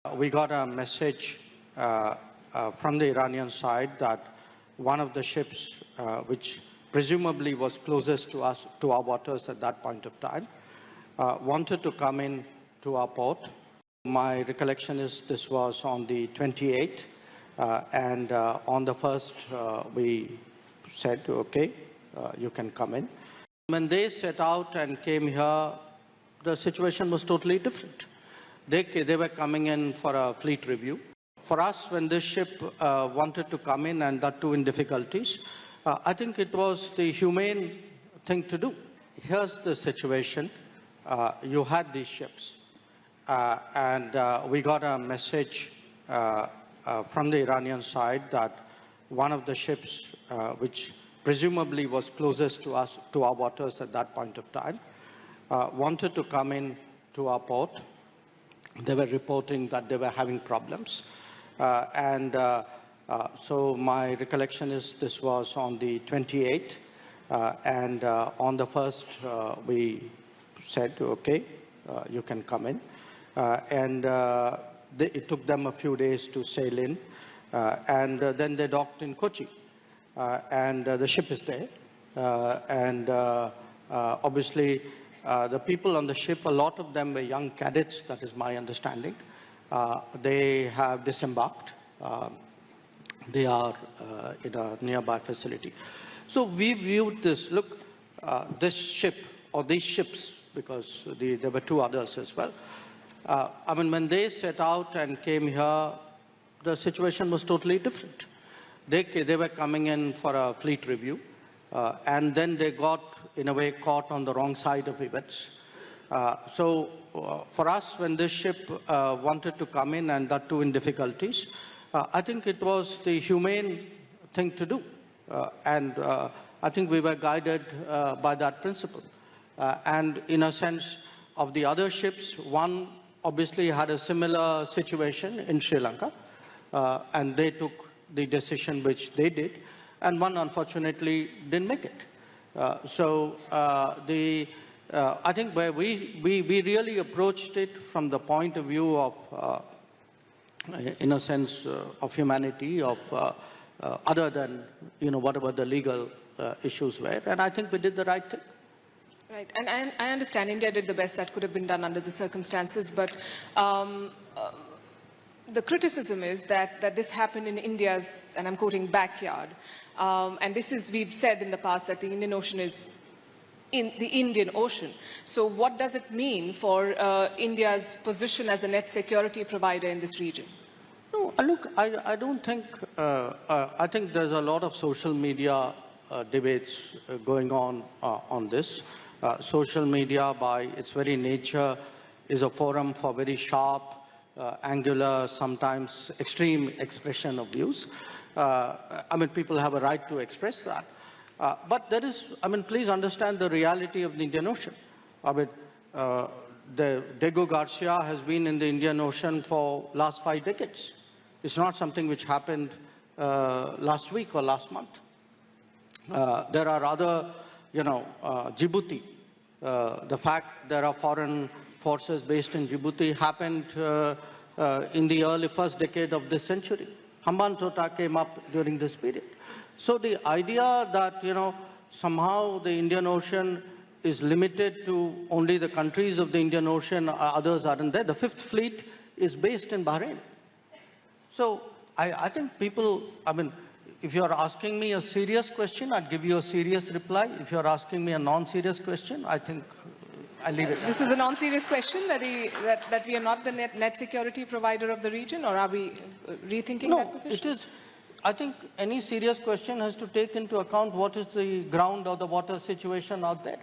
We got a message from the Iranian side that one of the ships, which presumably was closest to us, to our waters at that point of time, wanted to come in to our port. My recollection is this was on the 28th, and on the 1st we said, okay, you can come in. When they set out and came here, the situation was totally different. They were coming in for a fleet review. For us, when this ship wanted to come in, and that too in difficulties, I think it was the humane thing to do. Here's the situation. You had these ships, and we got a message from the Iranian side that one of the ships, which presumably was closest to us, to our waters at that point of time, wanted to come in to our port. They were reporting that they were having problems. So my recollection is this was on the 28th, and on the 1st we said, okay, you can come in. It took them a few days to sail in, and then they docked in Kochi. The ship is there. Obviously, the people on the ship, a lot of them were young cadets, that is my understanding. They have disembarked. They are in a nearby facility. So we viewed this, look, this ship, or these ships, because there were two others as well. I mean, when they set out and came here, the situation was totally different. They were coming in for a fleet review, and then they got, in a way, caught on the wrong side of events. For us, when this ship wanted to come in, and that too in difficulties, I think it was the humane thing to do. I think we were guided by that principle. And in a sense, of the other ships, one obviously had a similar situation in Sri Lanka, and they took the decision which they did, and one unfortunately didn't make it. I think where we really approached it from the point of view of, in a sense, of humanity, of other than, whatever the legal issues were, and I think we did the right thing. Right, and I understand India did the best that could have been done under the circumstances, but the criticism is that this happened in India's, and I'm quoting, backyard. And this is, we've said in the past that the Indian Ocean is in the Indian Ocean. So what does it mean for India's position as a net security provider in this region? No, look, I don't think, I think there's a lot of social media debates going on this. Social media, by its very nature, is a forum for very sharp, angular, sometimes extreme expression of views. I mean, people have a right to express that. But there is, I mean, please understand the reality of the Indian Ocean. I mean, Diego Garcia has been in the Indian Ocean for last 5 decades. It's not something which happened last week or last month. There are other, Djibouti. The fact there are foreign forces based in Djibouti happened in the early first decade of this century. Hambantota came up during this period. So the idea that, somehow the Indian Ocean is limited to only the countries of the Indian Ocean, others aren't there. The Fifth Fleet is based in Bahrain. So I think people, I mean, if you're asking me a serious question, I'd give you a serious reply. If you're asking me a non-serious question, I think I'll leave it. This is a non-serious question, that we are not the net security provider of the region, or are we rethinking that position? No, it is. I think any serious question has to take into account what is the ground or the water situation out there.